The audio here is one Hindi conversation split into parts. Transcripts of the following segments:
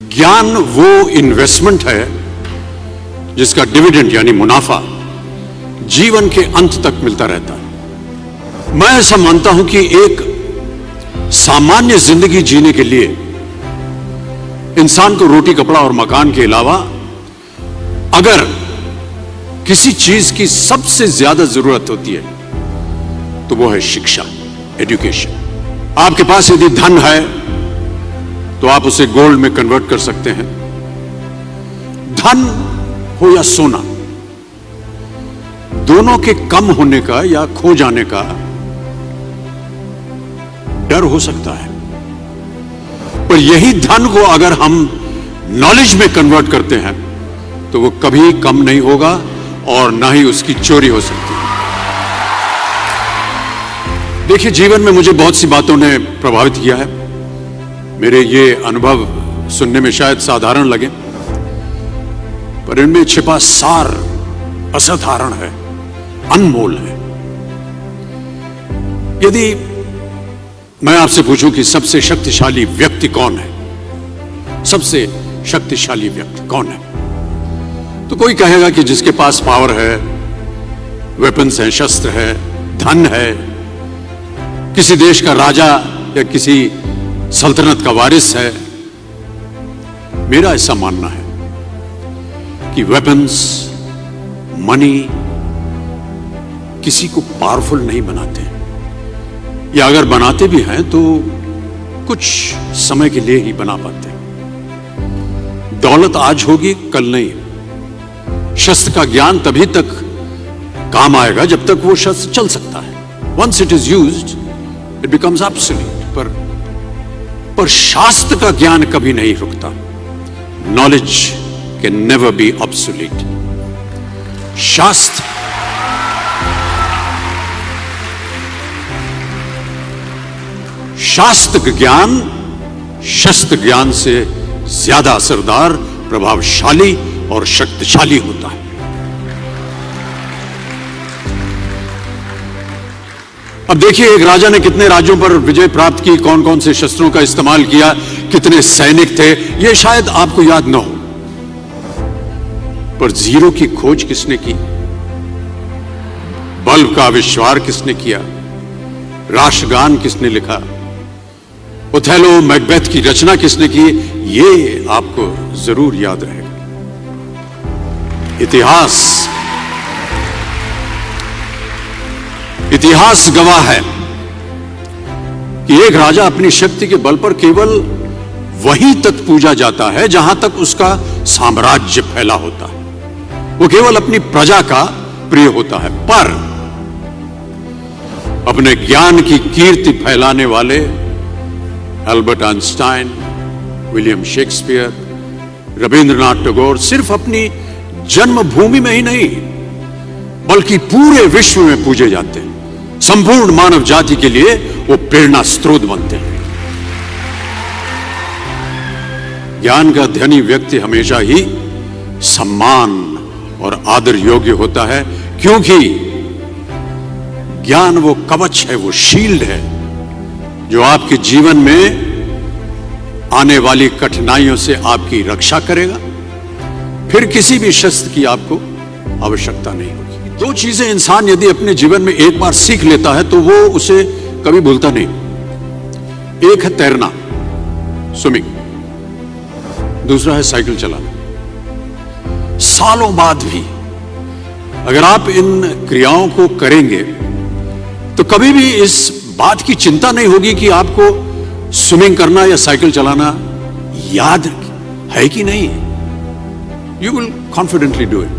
ज्ञान वो इन्वेस्टमेंट है जिसका डिविडेंड यानी मुनाफा जीवन के अंत तक मिलता रहता है। मैं ऐसा मानता हूं कि एक सामान्य जिंदगी जीने के लिए इंसान को रोटी कपड़ा और मकान के अलावा अगर किसी चीज की सबसे ज्यादा जरूरत होती है तो वो है शिक्षा, एजुकेशन। आपके पास यदि धन है तो आप उसे गोल्ड में कन्वर्ट कर सकते हैं। धन हो या सोना, दोनों के कम होने का या खो जाने का डर हो सकता है, पर यही धन को अगर हम नॉलेज में कन्वर्ट करते हैं तो वो कभी कम नहीं होगा और ना ही उसकी चोरी हो सकती है। देखिए, जीवन में मुझे बहुत सी बातों ने प्रभावित किया है। मेरे ये अनुभव सुनने में शायद साधारण लगे, पर इनमें छिपा सार असाधारण है, अनमोल है। यदि मैं आपसे पूछूं कि सबसे शक्तिशाली व्यक्ति कौन है, सबसे शक्तिशाली व्यक्ति कौन है, तो कोई कहेगा कि जिसके पास पावर है, वेपन्स हैं, शस्त्र है, धन है, किसी देश का राजा या किसी सल्तनत का वारिस है। मेरा ऐसा मानना है कि वेपन्स, मनी किसी को पावरफुल नहीं बनाते, या अगर बनाते भी हैं तो कुछ समय के लिए ही बना पाते हैं। दौलत आज होगी, कल नहीं। शस्त्र का ज्ञान तभी तक काम आएगा जब तक वो शस्त्र चल सकता है। Once it is used it becomes obsolete. पर शास्त्र का ज्ञान कभी नहीं रुकता। Knowledge can never be obsolete. शास्त्र ज्ञान शस्त्र ज्ञान से ज्यादा असरदार, प्रभावशाली और शक्तिशाली होता है। अब देखिए, एक राजा ने कितने राज्यों पर विजय प्राप्त की, कौन कौन से शस्त्रों का इस्तेमाल किया, कितने सैनिक थे, यह शायद आपको याद न हो, पर जीरो की खोज किसने की, बल्ब का आविष्कार किसने किया, राष्ट्रगान किसने लिखा, ओथेलो मैकबेथ की रचना किसने की, ये आपको जरूर याद रहेगा। इतिहास गवाह है कि एक राजा अपनी शक्ति के बल पर केवल वहीं तक पूजा जाता है जहां तक उसका साम्राज्य फैला होता है। वो केवल अपनी प्रजा का प्रिय होता है। पर अपने ज्ञान की कीर्ति फैलाने वाले Albert Einstein, William Shakespeare, Rabindranath Tagore सिर्फ अपनी जन्मभूमि में ही नहीं बल्कि पूरे विश्व में पूजे जाते हैं। संपूर्ण मानव जाति के लिए वो प्रेरणा स्रोत बनते हैं। ज्ञान का धनी व्यक्ति हमेशा ही सम्मान और आदर योग्य होता है, क्योंकि ज्ञान वो कवच है, वो शील्ड है जो आपके जीवन में आने वाली कठिनाइयों से आपकी रक्षा करेगा। फिर किसी भी शस्त्र की आपको आवश्यकता नहीं होगी। दो चीजें इंसान यदि अपने जीवन में एक बार सीख लेता है तो वो उसे कभी भूलता नहीं। एक है तैरना, स्विमिंग, दूसरा है साइकिल चलाना। सालों बाद भी अगर आप इन क्रियाओं को करेंगे तो कभी भी इस बात की चिंता नहीं होगी कि आपको स्विमिंग करना या साइकिल चलाना याद है कि नहीं। You will confidently do it.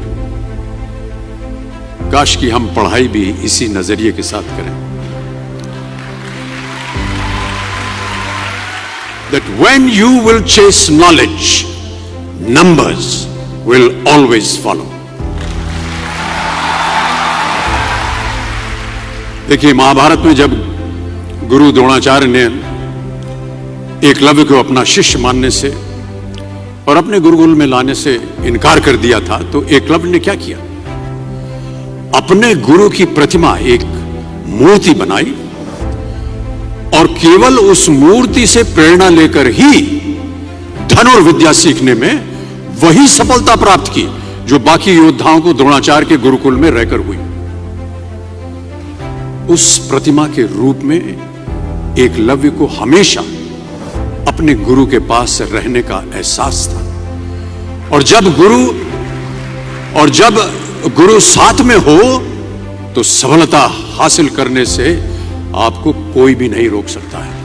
काश कि हम पढ़ाई भी इसी नजरिए के साथ करें, that when you will chase knowledge, numbers will always follow. देखिए, महाभारत में जब गुरु द्रोणाचार्य ने एकलव्य को अपना शिष्य मानने से और अपने गुरुकुल में लाने से इनकार कर दिया था, तो एकलव्य ने क्या किया, अपने गुरु की प्रतिमा, एक मूर्ति बनाई और केवल उस मूर्ति से प्रेरणा लेकर ही धनुर्विद्या सीखने में वही सफलता प्राप्त की जो बाकी योद्धाओं को द्रोणाचार्य के गुरुकुल में रहकर हुई। उस प्रतिमा के रूप में एकलव्य को हमेशा अपने गुरु के पास रहने का एहसास था। और जब गुरु साथ में हो तो सफलता हासिल करने से आपको कोई भी नहीं रोक सकता है।